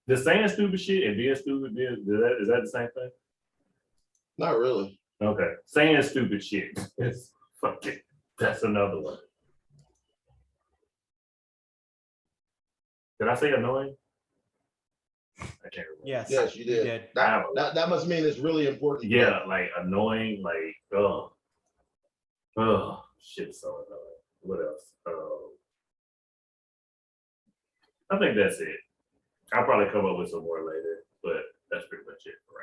The saying stupid shit and being stupid, is that the same thing?
Not really.
Okay. Saying stupid shit. It's fucking, that's another one. Did I say annoying? I can't remember.
Yes.
Yes, you did.
I
That must mean it's really important.
Yeah, like annoying, like shit's so annoying. What else? I think that's it. I'll probably come up with some more later, but that's pretty much it for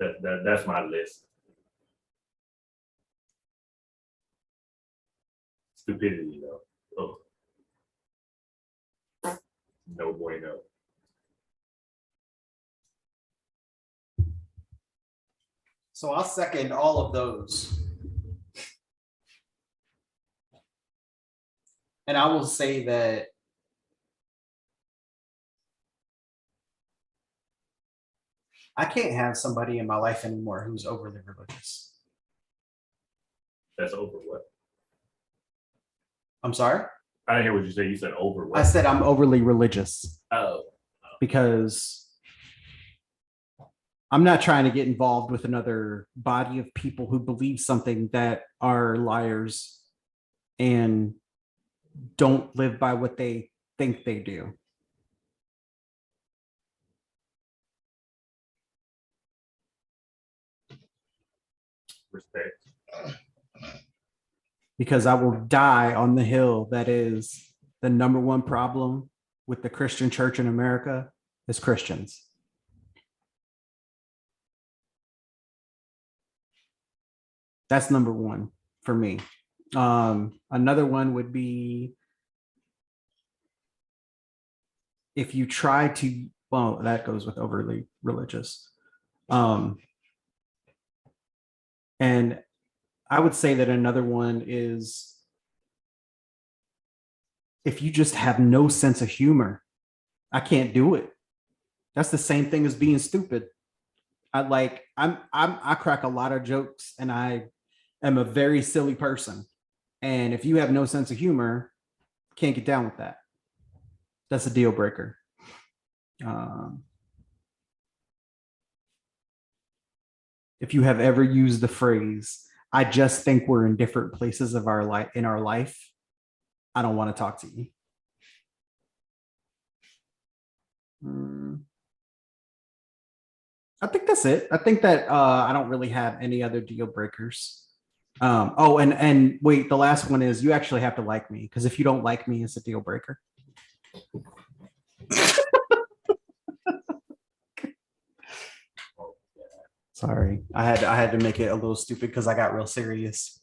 right now. That's my list. Stupidity, though. No bueno.
So I'll second all of those. And I will say that I can't have somebody in my life anymore who's overly religious.
That's over what?
I'm sorry?
I didn't hear what you said. You said over what?
I said I'm overly religious
Oh.
because I'm not trying to get involved with another body of people who believe something that are liars and don't live by what they think they do.
Respect.
Because I will die on the hill that is the number one problem with the Christian church in America is Christians. That's number one for me. Another one would be if you try to, well, that goes with overly religious. And I would say that another one is if you just have no sense of humor. I can't do it. That's the same thing as being stupid. I crack a lot of jokes and I am a very silly person. And if you have no sense of humor, can't get down with that. That's a deal breaker. If you have ever used the phrase, I just think we're in different places of our life in our life, I don't want to talk to you. I think that's it. I think that I don't really have any other deal breakers. And wait, the last one is you actually have to like me, because if you don't like me, it's a deal breaker. Sorry, I had to make it a little stupid because I got real serious.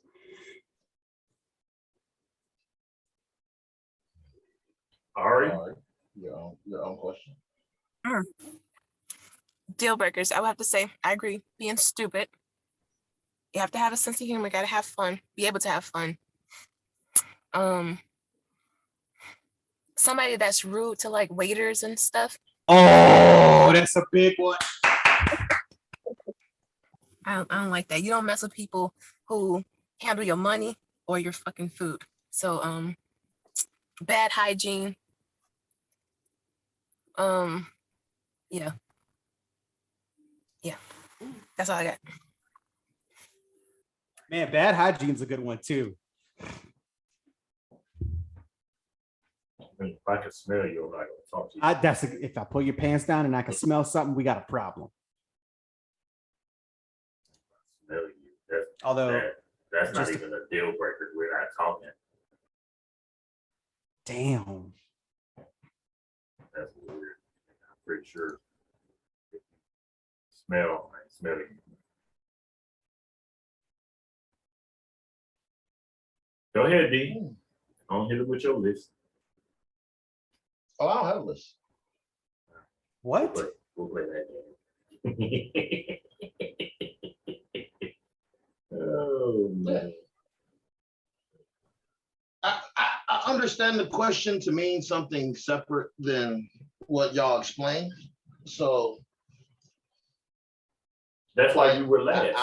Ari,
your own question.
Deal breakers. I would have to say, I agree. Being stupid. You have to have a sense of humor. Got to have fun. Be able to have fun. Somebody that's rude to like waiters and stuff.
Oh, that's a big one.
I don't like that. You don't mess with people who handle your money or your fucking food. So bad hygiene. Yeah. That's all I got.
Man, bad hygiene's a good one too.
if I can smell you, I'm not gonna talk to you.
If I pull your pants down and I can smell something, we got a problem.
Smell you. That's not even a deal breaker. We're not talking.
Damn.
That's weird. I'm pretty sure. Smell, I ain't smelling you. Go ahead, D. Don't hit it with your list.
Oh, I don't have a list.
What?
We'll play that game. Oh man.
I understand the question to mean something separate than what y'all explained. So
that's why you were last.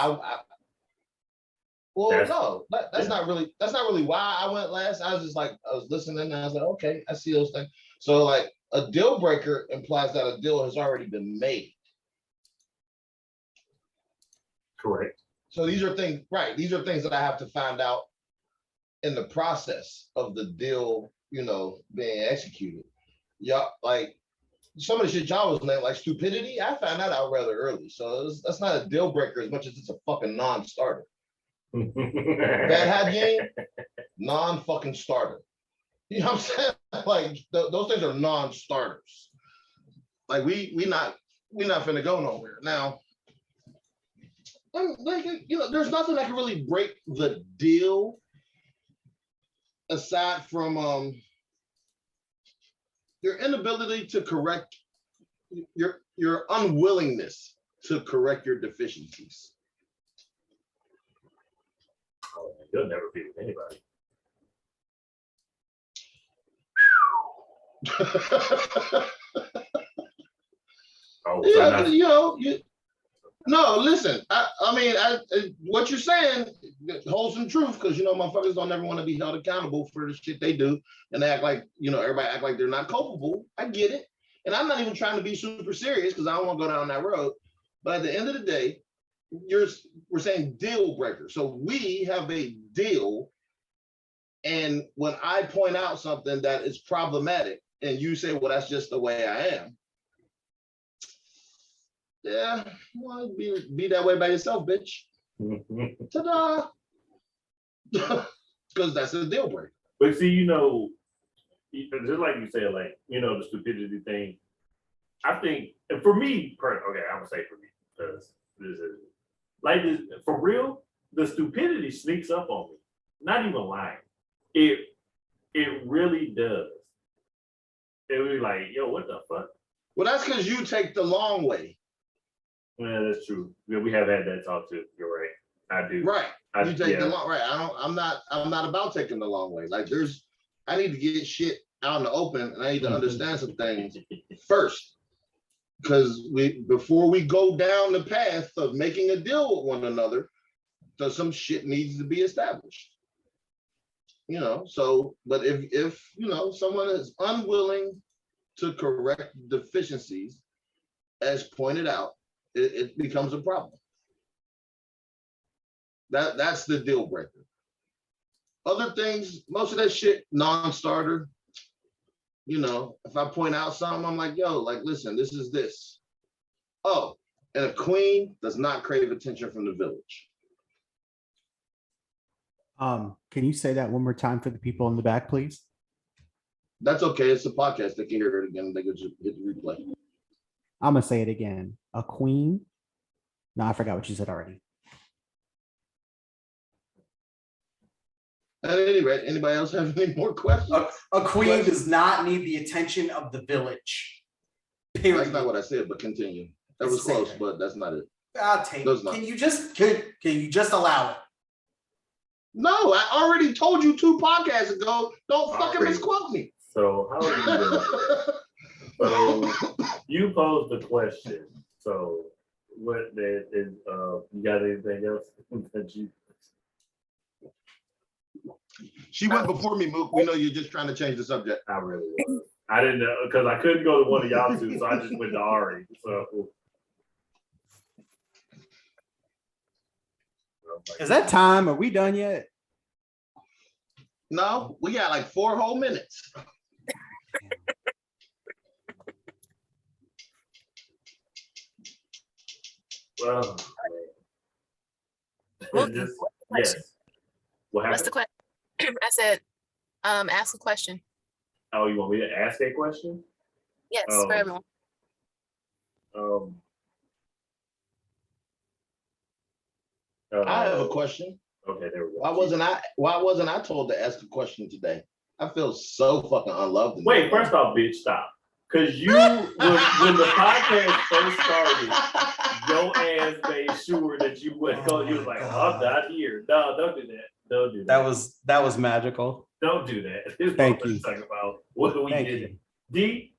That's not really why I went last. I was just like, I was listening and I was like, okay, I see those things. So like a deal breaker implies that a deal has already been made.
Correct.
So these are things, right? These are things that I have to find out in the process of the deal, being executed. Yeah, like some of the shit y'all was named like stupidity. I found that out rather early. So that's not a deal breaker as much as it's a fucking non-starter. Bad hygiene, non-fucking starter. You know what I'm saying? Like those things are non-starters. Like we not finna go nowhere. Now, like, there's nothing that can really break the deal aside from your inability to correct your unwillingness to correct your deficiencies.
Oh, you'll never be with anybody.
No, listen. I mean, what you're saying holds some truth because motherfuckers don't ever want to be held accountable for the shit they do, and they act like everybody act like they're not culpable. I get it, and I'm not even trying to be super serious because I don't want to go down that road. But at the end of the day, we're saying deal breaker. So we have a deal, and when I point out something that is problematic, and you say, "Well, that's just the way I am." Yeah, well, be that way by yourself, bitch. Ta-da! Because that's a deal breaker.
But see, just like you said, like, the stupidity thing. I think, and for me, okay, I'm gonna say for me, because this is like this for real. the stupidity sneaks up on me. Not even lying. It really does. It would be like, yo, what the fuck?
Well, that's because you take the long way.
Yeah, that's true. Yeah, we have had that talk too. You're right. I do.
Right. You take the long right. I'm not about taking the long way. Like I need to get shit out in the open and I need to understand some things first. Because before we go down the path of making a deal with one another, some shit needs to be established. So but if someone is unwilling to correct deficiencies as pointed out, it becomes a problem. That's the deal breaker. Other things, most of that shit, non-starter. If I point out something, I'm like, yo, like, listen, this is this. Oh, and a queen does not crave attention from the village.
Can you say that one more time for the people in the back, please?
That's okay. It's a podcast. They can hear it again. They can just hit the replay.
I'm gonna say it again. A queen. No, I forgot what you said already.
At any rate, anybody else have any more questions?
A queen does not need the attention of the village. Period.
That's not what I said, but continue. That was close, but that's not it.
I'll take it. Can you just allow it?
No, I already told you 2 podcasts ago. Don't fucking misquote me.
So how are you doing? So you posed the question. So what is you got anything else that you?
She went before me, Mook. We know you're just trying to change the subject.
I really was. I didn't know because I couldn't go to one of y'all two, so I just went to Ari. So
is that time? Are we done yet?
No, we got like 4 whole minutes.
Well, yes.
What's the question? I said, ask a question.
Oh, you want me to ask a question?
Yes, for everyone.
I have a question.
Okay, there we go.
Why wasn't I told to ask a question today? I feel so fucking unloved.
Wait, first off, bitch, stop. Because when the podcast first started, your ass made sure that you wouldn't go. You was like, oh, I'm not here. No, don't do that. Don't do that.
That was magical.
Don't do that.
Thank you.
Talking about what we did. D.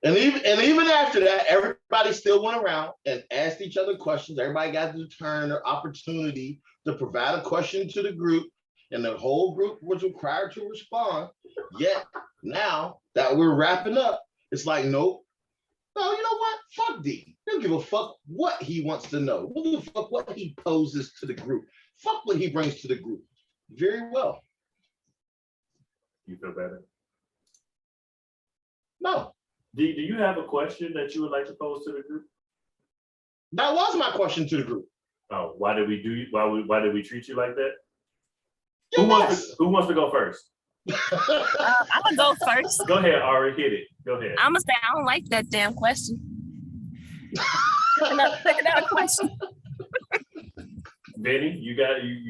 And even after that, everybody still went around and asked each other questions. Everybody got the turn or opportunity to provide a question to the group, and the whole group was required to respond. Yet now that we're wrapping up, it's like, nope. No, you know what? Fuck D. Don't give a fuck what he wants to know. Don't give a fuck what he poses to the group. Fuck what he brings to the group. Very well.
You feel better?
No.
D, do you have a question that you would like to pose to the group?
That was my question to the group.
Oh, why did we treat you like that?
Yes.
Who wants to go first?
I'm gonna go first.
Go ahead, Ari, hit it. Go ahead.
I'm gonna say I don't like that damn question. Another question.
Vinny, you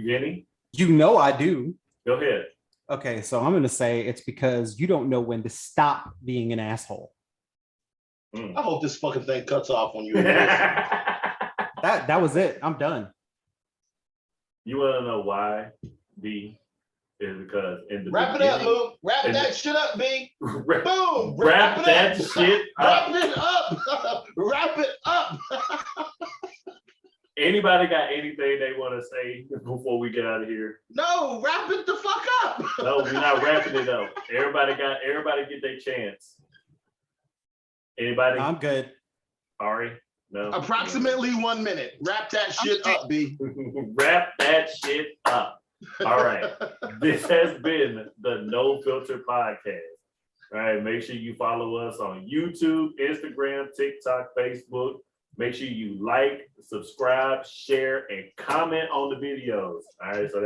Vinny?
You know I do.
Go ahead.
Okay, so I'm gonna say it's because you don't know when to stop being an asshole.
I hope this fucking thing cuts off on you.
That was it. I'm done.
You want to know why? B is because in the
wrap it up, Luke. Wrap that shit up, B. Boom.
Wrap that shit up.
Wrap it up. Wrap it up.
Anybody got anything they want to say before we get out of here?
No, wrap it the fuck up.
No, we're not wrapping it up. Everybody get their chance. Anybody?
I'm good.
Ari? No.
Approximately 1 minute. Wrap that shit up, B.
Wrap that shit up. All right. This has been the No Filter Podcast. All right. Make sure you follow us on YouTube, Instagram, TikTok, Facebook. Make sure you like, subscribe, share, and comment on the videos. All right. So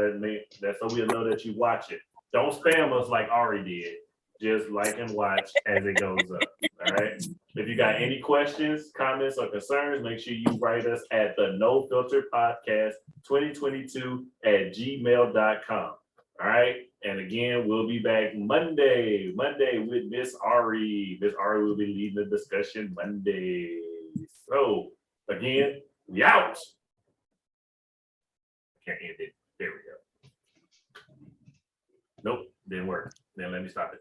that's so we'll know that you watch it. Don't spam us like Ari did. just like and watch as it goes up. All right. If you got any questions, comments, or concerns, make sure you write us at the No Filter Podcast 2022 at gmail.com. All right. And again, we'll be back Monday with Miss Ari. Miss Ari will be leading the discussion Monday. So again, we out. Can't end it. There we go. Nope, didn't work. Then let me stop it.